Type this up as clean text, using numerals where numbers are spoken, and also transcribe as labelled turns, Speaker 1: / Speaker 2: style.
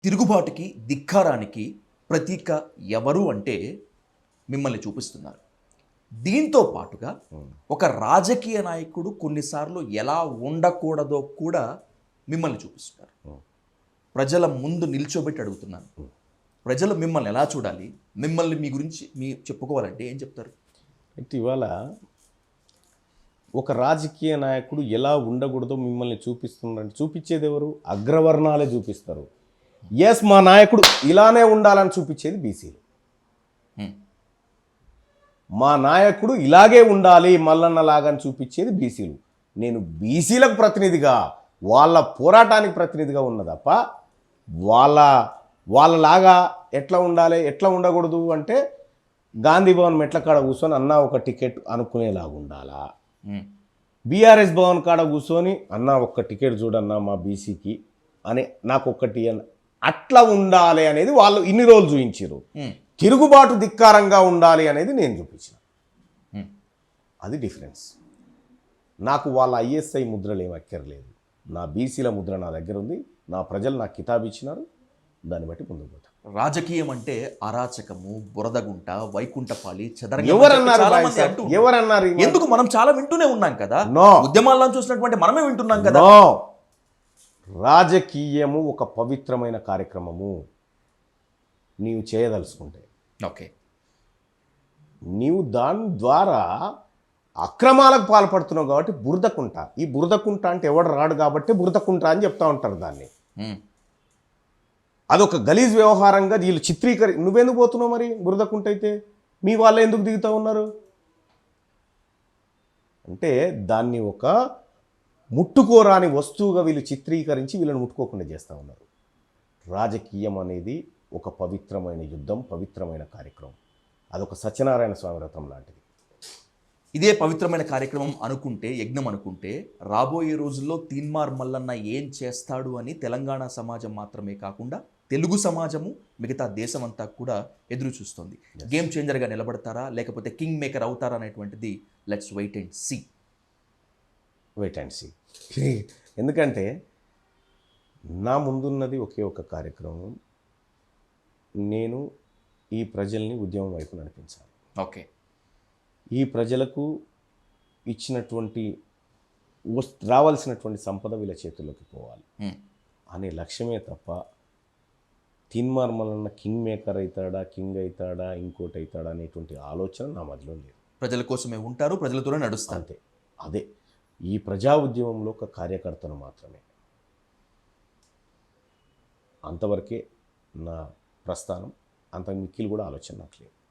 Speaker 1: తిరుగుబాటుకి, ధిక్కారానికి ప్రతీక ఎవరు అంటే మిమ్మల్ని చూపిస్తున్నారు. దీంతో పాటుగా ఒక రాజకీయ నాయకుడు కొన్నిసార్లు ఎలా ఉండకూడదో కూడా మిమ్మల్ని చూపిస్తున్నారు. ప్రజల ముందు నిల్చోబెట్టి అడుగుతున్నాను. ప్రజలు మిమ్మల్ని ఎలా చూడాలి? మిమ్మల్ని మీ గురించి చెప్పుకోవాలంటే ఏం చెప్తారు?
Speaker 2: అయితే ఇవాళ ఒక రాజకీయ నాయకుడు ఎలా ఉండకూడదో మిమ్మల్ని చూపిస్తున్నారంటే చూపించేది ఎవరు? అగ్రవర్ణాలే చూపిస్తారు. ఎస్, మా నాయకుడు ఇలానే ఉండాలని చూపించేది బీసీలు. మా నాయకుడు ఇలాగే ఉండాలి మల్లన్న లాగా చూపించేది బీసీలు. నేను బీసీలకు ప్రతినిధిగా, వాళ్ళ పోరాటానికి ప్రతినిధిగా ఉన్న తప్ప వాళ్ళలాగా ఎట్లా ఉండాలి, ఎట్లా ఉండకూడదు అంటే గాంధీ భవన్ మెట్ల కాడ కూర్చొని అన్న ఒక టికెట్ అనుకునేలాగా ఉండాలా, బీఆర్ఎస్ భవన్ కాడ కూర్చొని అన్న ఒక్క టికెట్ చూడన్నా మా బీసీకి అని నాకు ఒక్కటి అట్లా ఉండాలి అనేది వాళ్ళు ఇన్ని రోజులు చూపించారు. తిరుగుబాటు ధిక్కారంగా ఉండాలి అనేది నేను చూపించిన. అది డిఫరెన్స్. నాకు వాళ్ళ ఐఎస్ఐ ముద్రలు ఏం అక్కర్లేదు. నా బీసీల ముద్ర నా దగ్గర ఉంది. నా ప్రజలు నాకు కితాబు ఇచ్చినారు. దాన్ని బట్టి ముందుకు పోతాం.
Speaker 1: రాజకీయం అంటే అరాచకము, బురదగుంట, వైకుంఠపాలి,
Speaker 2: ఎవరన్నారు?
Speaker 1: ఎందుకు మనం చాలా వింటూనే ఉన్నాం కదా. ఉద్యమాల్లో చూసినటువంటి మనమే వింటున్నాం కదా.
Speaker 2: రాజకీయము ఒక పవిత్రమైన కార్యక్రమము. నీవు చేయదలుచుకుంటే
Speaker 1: ఓకే,
Speaker 2: నీవు దాని ద్వారా అక్రమాలకు పాల్పడుతున్నావు కాబట్టి బురదకుంట. ఈ బురదకుంట అంటే ఎవడు రాడు కాబట్టి బురదకుంట అని చెప్తా ఉంటారు దాన్ని. అదొక గలీజ్ వ్యవహారంగా వీళ్ళు నువ్వెందుకు పోతున్నావు మరి? బురదకుంట అయితే మీ వాళ్ళు ఎందుకు దిగుతూ ఉన్నారు అంటే దాన్ని ఒక ముట్టుకోరాని వస్తువుగా వీళ్ళు చిత్రీకరించి వీళ్ళని ముట్టుకోకుండా చేస్తూ ఉన్నారు. రాజకీయం అనేది ఒక పవిత్రమైన యుద్ధం, పవిత్రమైన కార్యక్రమం. అదొక సత్యనారాయణ స్వామి వ్రతం లాంటిది.
Speaker 1: ఇదే పవిత్రమైన కార్యక్రమం అనుకుంటే, యజ్ఞం అనుకుంటే, రాబోయే రోజుల్లో తీన్మార్ మల్లన్న ఏం చేస్తాడు అని తెలంగాణ సమాజం మాత్రమే కాకుండా తెలుగు సమాజము, మిగతా దేశం అంతా కూడా ఎదురు చూస్తుంది. గేమ్ చేంజర్గా నిలబడతారా, లేకపోతే కింగ్ మేకర్ అవుతారా అనేటువంటిది లెట్స్ వెయిట్ అండ్ సీ.
Speaker 2: ఎందుకంటే నా ముందున్నది ఒకే ఒక కార్యక్రమం. నేను ఈ ప్రజల్ని ఉద్యమం వైపు నడిపించాలి.
Speaker 1: ఓకే,
Speaker 2: ఈ ప్రజలకు ఇచ్చినటువంటి రావాల్సినటువంటి సంపద వీళ్ళ చేతుల్లోకి పోవాలి అనే లక్ష్యమే తప్ప తీన్మార్ మల్లన్న కింగ్ మేకర్ అవుతాడా, కింగ్ అవుతాడా, ఇంకోటి అవుతాడా అనేటువంటి ఆలోచన నా మధ్యలో లేదు.
Speaker 1: ప్రజల కోసమే ఉంటారు, ప్రజలతోనే నడుస్తారు.
Speaker 2: అంతే. అదే ఈ ప్రజా ఉద్యమంలో ఒక కార్యకర్తను మాత్రమే. అంతవరకే నా ప్రస్థానం. అంత మిక్కిలు కూడా ఆలోచన నాకు లేదు.